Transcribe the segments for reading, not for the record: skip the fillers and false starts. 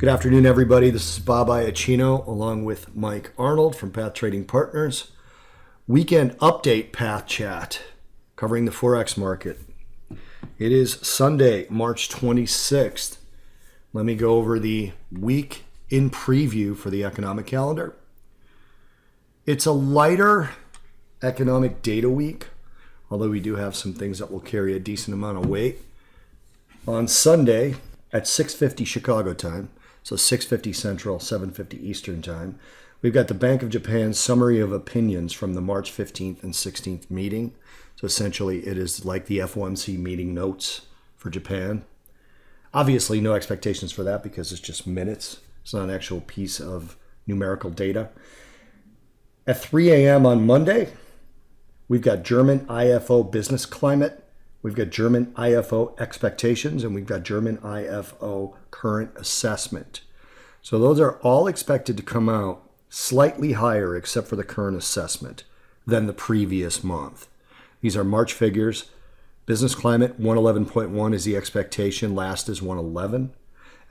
Good afternoon, everybody. This is Bob Iacchino along with Mike Arnold from Path Trading Partners. Weekend update Path Chat covering the Forex market. It is Sunday, March 26th. Let me go over the week in preview for the economic calendar. It's a lighter economic data week, although we do have some things that will carry a decent amount of weight. On Sunday at 6:50 Chicago time, so 6:50 Central, 7:50 Eastern time, we've got the Bank of Japan's summary of opinions from the March 15th and 16th meeting. So essentially it is like the FOMC meeting notes for Japan. Obviously no expectations for that because it's just minutes. It's not an actual piece of numerical data. At 3 a.m. on Monday, we've got German IFO business climate. We've got German IFO expectations, and we've got German IFO current assessment. So those are all expected to come out slightly higher, except for the current assessment, than the previous month. These are March figures. Business climate, 111.1 is the expectation. Last is 111.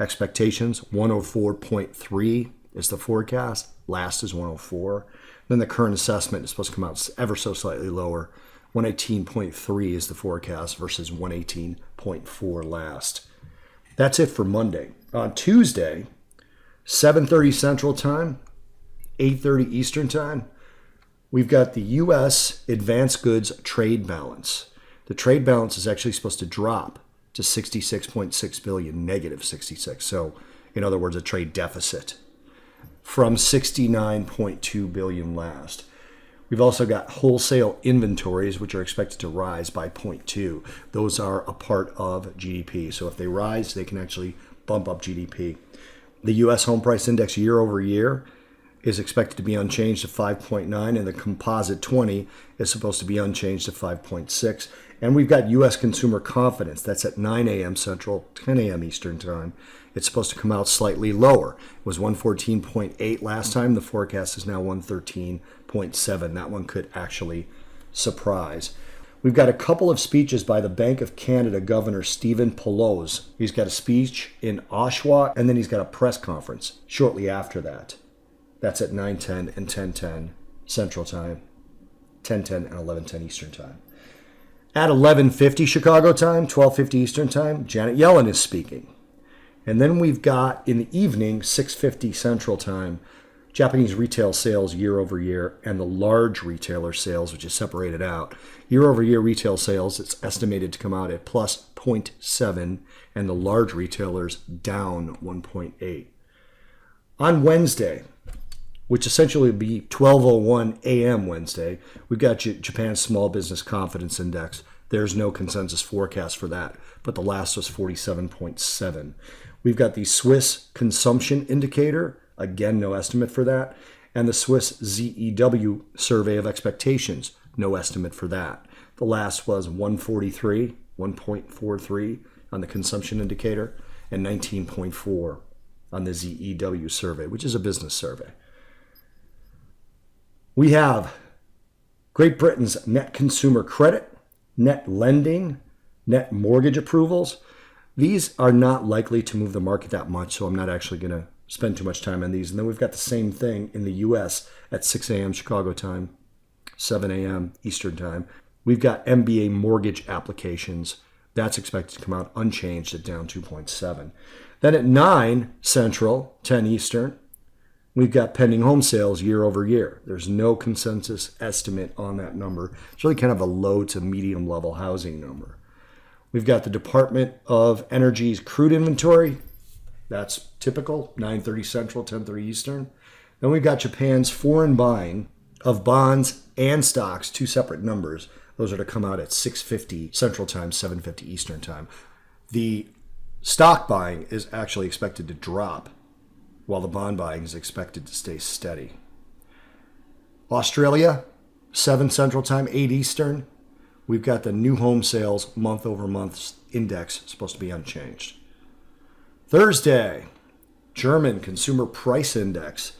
Expectations, 104.3 is the forecast. Last is 104. Then the current assessment is supposed to come out ever so slightly lower. 118.3 is the forecast versus 118.4 last. That's it for Monday. On Tuesday, 7:30 Central Time, 8:30 Eastern Time, we've got the U.S. advanced goods trade balance. The trade balance is actually supposed to drop to 66.6 billion, negative 66. So, in other words, a trade deficit from 69.2 billion last. We've also got wholesale inventories, which are expected to rise by 0.2. Those are a part of GDP. So if they rise, they can actually bump up GDP. The U.S. home price index year over year is expected to be unchanged to 5.9, and the composite 20 is supposed to be unchanged to 5.6. And we've got U.S. consumer confidence. That's at 9 a.m. Central, 10 a.m. Eastern Time. It's supposed to come out slightly lower. It was 114.8 last time. The forecast is now 113.7. That one could actually surprise. We've got a couple of speeches by the Bank of Canada Governor Stephen Poloz. He's got a speech in Oshawa, and then he's got a press conference shortly after that. That's at 9:10 and 10:10 Central Time, 10:10 and 11:10 Eastern Time. At 11:50 Chicago time, 12:50 Eastern Time, Janet Yellen is speaking. And then we've got, in the evening, 6:50 Central Time, Japanese retail sales year over year and the large retailer sales, which is separated out. Year over year retail sales, it's estimated to come out at plus 0.7, and the large retailers down 1.8. On Wednesday, which essentially would be 12:01 a.m. Wednesday, we've got Japan's Small Business Confidence Index. There's no consensus forecast for that, but the last was 47.7. We've got the Swiss Consumption Indicator, again, no estimate for that, and the Swiss ZEW Survey of Expectations, no estimate for that. The last was 1.43 on the Consumption Indicator, and 19.4 on the ZEW Survey, which is a business survey. We have Great Britain's net consumer credit, net lending, net mortgage approvals. These are not likely to move the market that much, so I'm not actually going to spend too much time on these. And then we've got the same thing in the U.S. at 6 a.m. Chicago time, 7 a.m. Eastern time. We've got MBA mortgage applications. That's expected to come out unchanged at down 2.7. Then at 9 Central, 10 Eastern, we've got pending home sales year over year. There's no consensus estimate on that number. It's really kind of a low to medium level housing number. We've got the Department of Energy's crude inventory. That's typical, 9:30 Central, 10:30 Eastern. Then we've got Japan's foreign buying of bonds and stocks, two separate numbers. Those are to come out at 6:50 Central Time, 7:50 Eastern Time. The stock buying is actually expected to drop, while the bond buying is expected to stay steady. Australia, 7 Central Time, 8 Eastern. We've got the new home sales month over month index supposed to be unchanged. Thursday, German Consumer Price Index,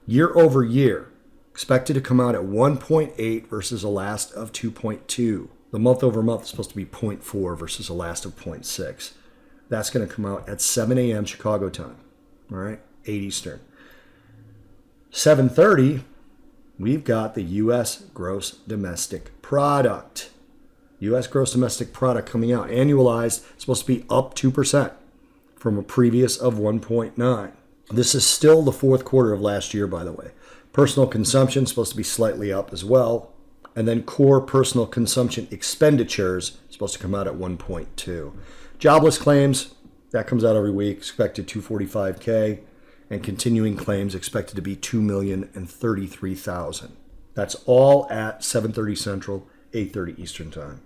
year over year, expected to come out at 1.8 versus a last of 2.2. The month over month is supposed to be 0.4 versus a last of 0.6. That's going to come out at 7 a.m. Chicago time, All right, 8 Eastern. 7:30, we've got the U.S. gross domestic product. U.S. gross domestic product coming out. Annualized, supposed to be up 2% from a previous of 1.9. This is still the fourth quarter of last year, by the way. Personal consumption supposed to be slightly up as well. And then core personal consumption expenditures supposed to come out at 1.2. Jobless claims, that comes out every week, expected 245K. And continuing claims expected to be 2,033,000. That's all at 7:30 Central, 8:30 Eastern Time.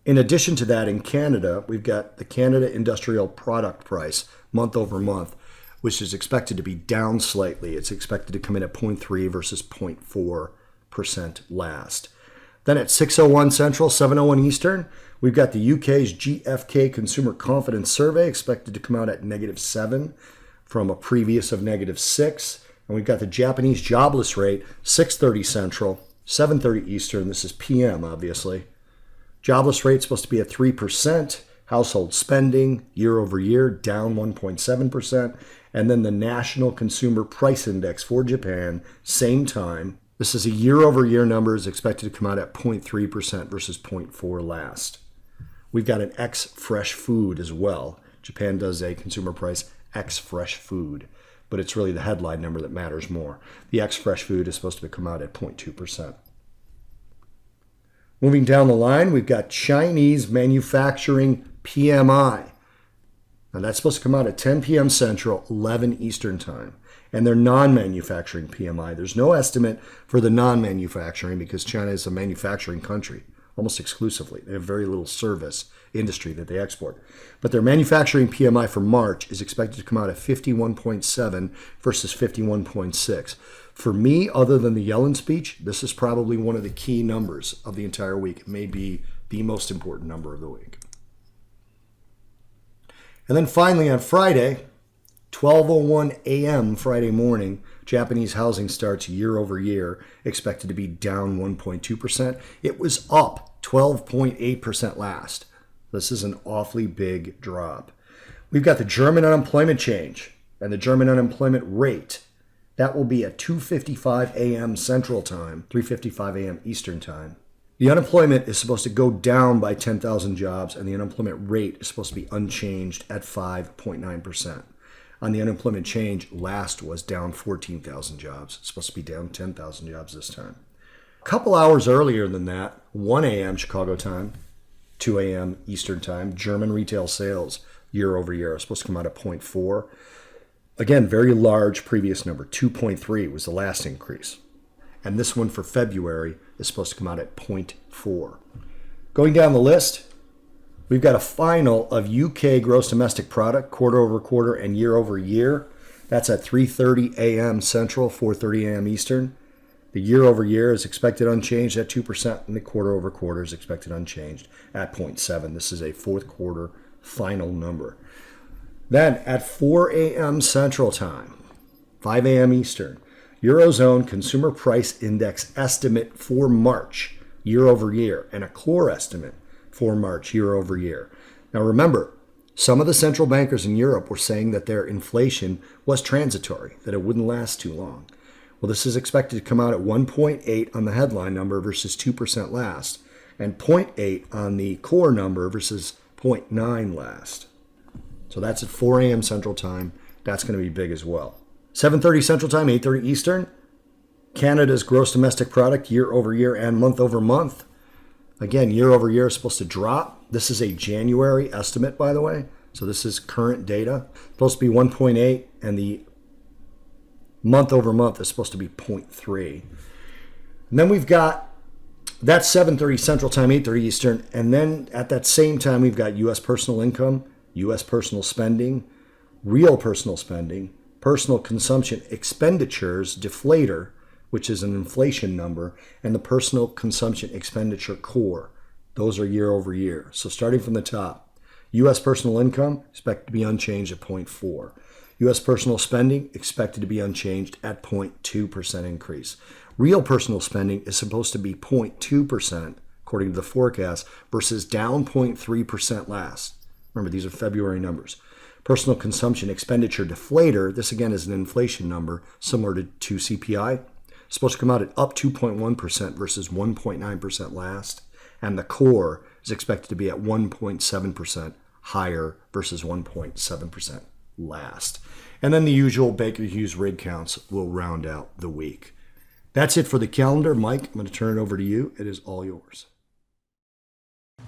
In addition to that, in Canada, we've got the Canada Industrial Product Price month over month, which is expected to be down slightly. It's expected to come in at 0.3 versus 0.4% last. Then at 6:01 Central, 7:01 Eastern, we've got the UK's GfK Consumer Confidence Survey expected to come out at -7 from a previous of -6. And we've got the Japanese jobless rate, 6:30 Central, 7:30 Eastern. This is PM, obviously. Jobless rate supposed to be at 3%. Household spending year over year down 1.7%. And then the National Consumer Price Index for Japan, same time. This is a year over year number, is expected to come out at 0.3% versus 0.4 last. We've got an X fresh food as well. Japan does a consumer price X fresh food, but it's really the headline number that matters more. The X fresh food is supposed to come out at 0.2%. Moving down the line, we've got Chinese manufacturing PMI. Now that's supposed to come out at 10 p.m. Central, 11 Eastern Time. And they're non-manufacturing PMI. There's no estimate for the non-manufacturing because China is a manufacturing country, almost exclusively. They have very little service industry that they export. But their manufacturing PMI for March is expected to come out at 51.7 versus 51.6. For me, other than the Yellen speech, this is probably one of the key numbers of the entire week. It may be the most important number of the week. And then finally on Friday, 12:01 a.m. Friday morning, Japanese housing starts year over year, expected to be down 1.2%. It was up 12.8% last. This is an awfully big drop. We've got the German unemployment change and the German unemployment rate. That will be at 2:55 a.m. Central Time, 3:55 a.m. Eastern Time. The unemployment is supposed to go down by 10,000 jobs, and the unemployment rate is supposed to be unchanged at 5.9%. On the unemployment change, last was down 14,000 jobs. It's supposed to be down 10,000 jobs this time. A couple hours earlier than that, 1 a.m. Chicago time, 2 a.m. Eastern Time, German retail sales year over year are supposed to come out at 0.4. Again, very large previous number, 2.3 was the last increase. And this one for February is supposed to come out at 0.4. Going down the list, we've got a final of UK gross domestic product, quarter over quarter and year over year. That's at 3:30 a.m. Central, 4:30 a.m. Eastern. The year over year is expected unchanged at 2%, and the quarter over quarter is expected unchanged at 0.7. This is a fourth quarter final number. Then at 4 a.m. Central Time, 5 a.m. Eastern, Eurozone Consumer Price Index estimate for March year over year, and a core estimate for March year over year. Now remember, some of the central bankers in Europe were saying that their inflation was transitory, that it wouldn't last too long. Well, this is expected to come out at 1.8 on the headline number versus 2% last, and 0.8 on the core number versus 0.9 last. So that's at 4 a.m. Central Time. That's going to be big as well. 7:30 Central Time, 8:30 Eastern. Canada's gross domestic product year over year and month over month. Again, year over year is supposed to drop. This is a January estimate, by the way. So this is current data. It's supposed to be 1.8, and the month over month is supposed to be 0.3. And then we've got, that's 7:30 Central Time, 8:30 Eastern. And then at that same time, we've got U.S. personal income, U.S. personal spending, real personal spending, personal consumption expenditures, deflator, which is an inflation number, and the personal consumption expenditure core. Those are year over year. So starting from the top, U.S. personal income expected to be unchanged at 0.4. U.S. personal spending expected to be unchanged at 0.2% increase. Real personal spending is supposed to be 0.2%, according to the forecast, versus down 0.3% last. Remember, these are February numbers. Personal consumption expenditure deflator, this again is an inflation number similar to CPI, supposed to come out at up 2.1% versus 1.9% last. And the core is expected to be at 1.7% higher versus 1.7% last. And then the usual Baker Hughes rig counts will round out the week. That's it for the calendar. Mike, I'm going to turn it over to you. It is all yours.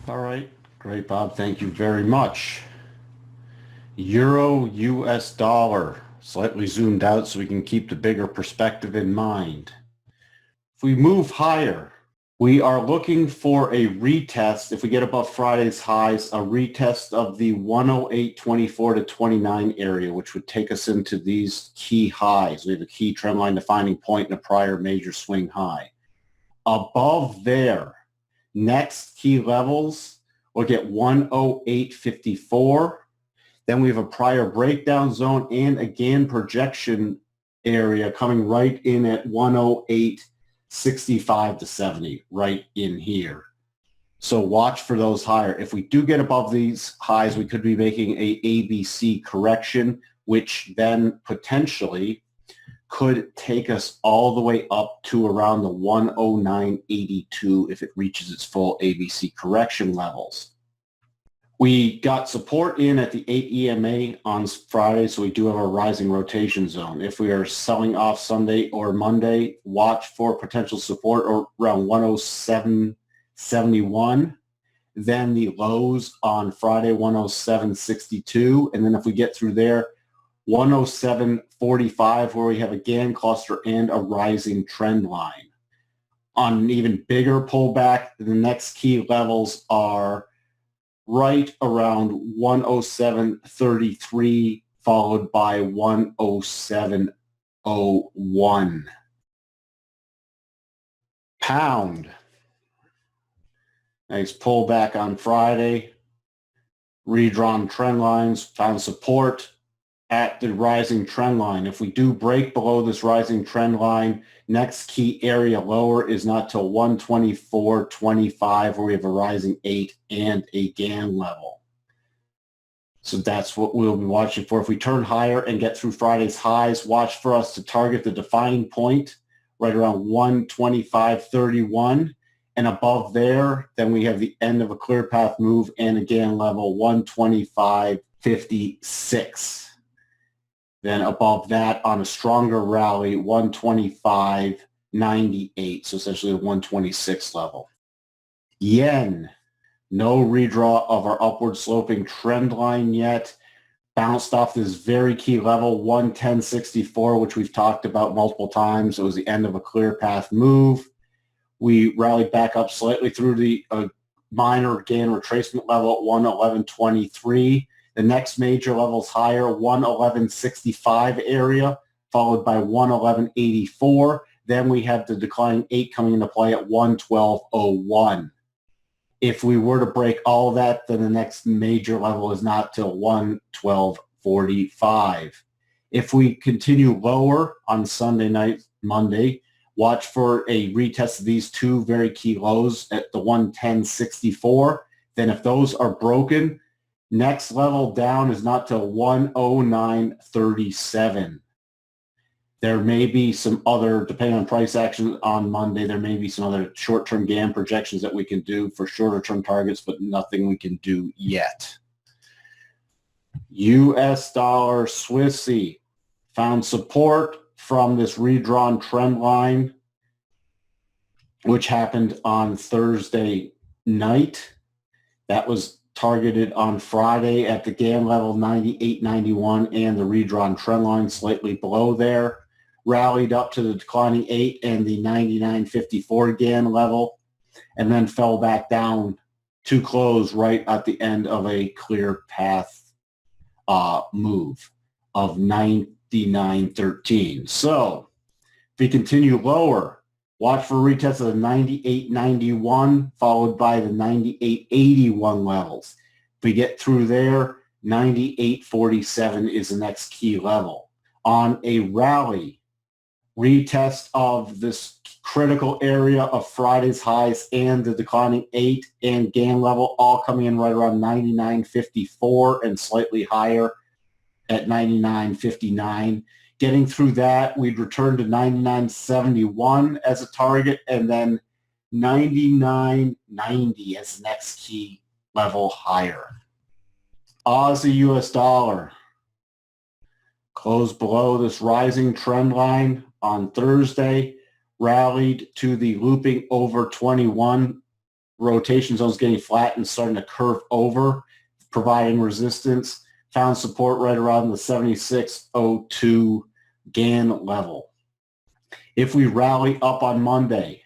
All right. Great, Bob. Thank you very much. Euro US dollar. Slightly zoomed out so we can keep the bigger perspective in mind. If we move higher, we are looking for a retest, if we get above Friday's highs, a retest of the 108.24 to 29 area, which would take us into these key highs. We have a key trend line defining point and a prior major swing high. Above there, next key levels, we'll get 108.54. Then we have a prior breakdown zone and again projection area coming right in at 108.65 to 70, right in here. So watch for those higher. If we do get above these highs, we could be making a ABC correction, which then potentially could take us all the way up to around the 109.82 if it reaches its full ABC correction levels. We got support in at the 8 EMA on Friday, so we do have a rising rotation zone. If we are selling off Sunday or Monday, watch for potential support around 107.71. Then the lows on Friday, 107.62. And then if we get through there, 107.45, where we have a GAN cluster and a rising trend line. On an even bigger pullback, the next key levels are right around 107.33, followed by 107.01. Pound. Nice pullback on Friday. Redrawn trend lines, found support at the rising trend line. If we do break below this rising trend line, next key area lower is not till 124.25, where we have a rising 8 and a GAN level. So that's what we'll be watching for. If we turn higher and get through Friday's highs, watch for us to target the defining point right around 125.31. And above there, then we have the end of a clear path move and a GAN level 125.56. Then above that, on a stronger rally, 125.98, so essentially a 126 level. Yen, no redraw of our upward sloping trend line yet. Bounced off this very key level, 110.64, which we've talked about multiple times. It was the end of a clear path move. We rallied back up slightly through the minor GAN retracement level at 111.23. The next major levels higher, 111.65 area, followed by 111.84. Then we have the declining 8 coming into play at 112.01. If we were to break all of that, then the next major level is not till 112.45. If we continue lower on Sunday night, Monday, watch for a retest of these two very key lows at the 110.64. Then if those are broken, next level down is not till 109.37. There may be some other, depending on price action on Monday, there may be some other short-term GAN projections that we can do for shorter-term targets, but nothing we can do yet. U.S. dollar Swissy found support from this redrawn trend line, which happened on Thursday night. That was targeted on Friday at the GAN level 98.91 and the redrawn trend line slightly below there. Rallied up to the declining 8 and the 99.54 GAN level, and then fell back down to close right at the end of a clear path move of 99.13. So if we continue lower, watch for a retest of the 98.91 followed by the 98.81 levels. If we get through there, 98.47 is the next key level. On a rally, retest of this critical area of Friday's highs and the declining 8 and GAN level all coming in right around 99.54 and slightly higher. at 99.59. Getting through that, we'd return to 99.71 as a target, and then 99.90 as the next key level higher. Aussie US dollar closed below this rising trend line on Thursday, rallied to the looping over 21. Rotation zones getting flat and starting to curve over, providing resistance. Found support right around the 76.02 GAN level. If we rally up on Monday,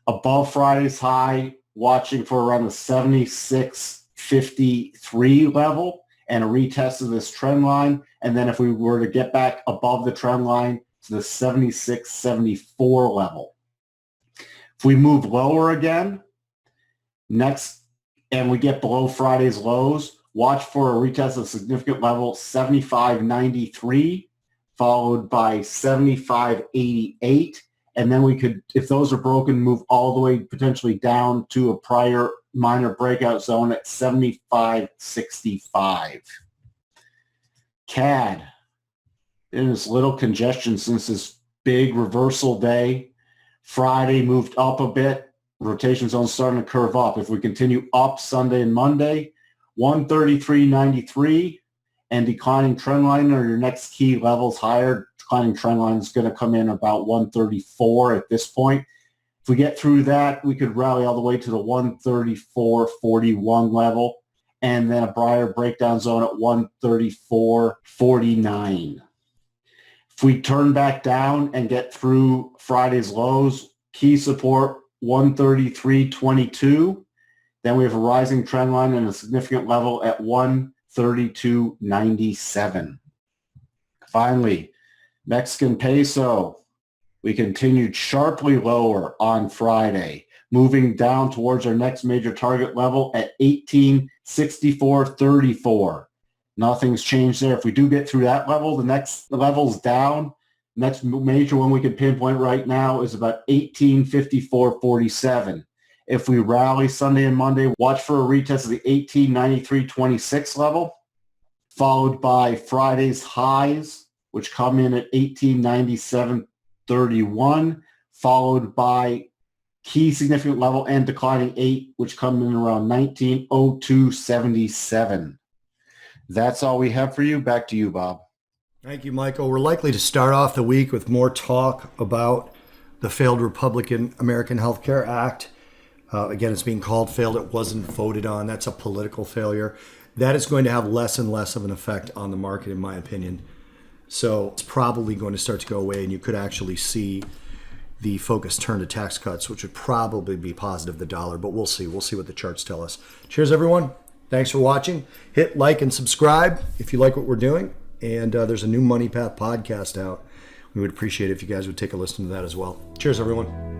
above Friday's high, watching for around the 76.53 level and a retest of this trend line. And then if we were to get back above the trend line to the 76.74 level. If we move lower again, next, and we get below Friday's lows, watch for a retest of significant level 75.93, followed by 75.88. And then we could, if those are broken, move all the way potentially down to a prior minor breakout zone at 75.65. CAD, in this little congestion since this big reversal day. Friday moved up a bit. Rotation zone starting to curve up. If we continue up Sunday and Monday, 133.93 and declining trend line are your next key levels higher. Declining trend line is going to come in about 134 at this point. If we get through that, we could rally all the way to the 134.41 level and then a prior breakdown zone at 134.49. If we turn back down and get through Friday's lows, key support 133.22. Then we have a rising trend line and a significant level at 132.97. Finally, Mexican peso. We continued sharply lower on Friday, moving down towards our next major target level at 18.6434. Nothing's changed there. If we do get through that level, the next level's down. Next major one we can pinpoint right now is about 18.5447. If we rally Sunday and Monday, watch for a retest of the 18.9326 level, followed by Friday's highs, which come in at 18.9731, followed by key significant level and declining 8, which come in around 19.0277. That's all we have for you. Back to you, Bob. Thank you, Michael. We're likely to start off the week with more talk about the failed Republican American Health Care Act. Again, it's being called failed. It wasn't voted on. That's a political failure. That is going to have less and less of an effect on the market, in my opinion. So it's probably going to start to go away, and you could actually see the focus turn to tax cuts, which would probably be positive the dollar, but we'll see. We'll see what the charts tell us. Cheers, everyone. Thanks for watching. Hit like and subscribe if you like what we're doing. And there's a new Money Path podcast out. We would appreciate it if you guys would take a listen to that as well. Cheers, everyone.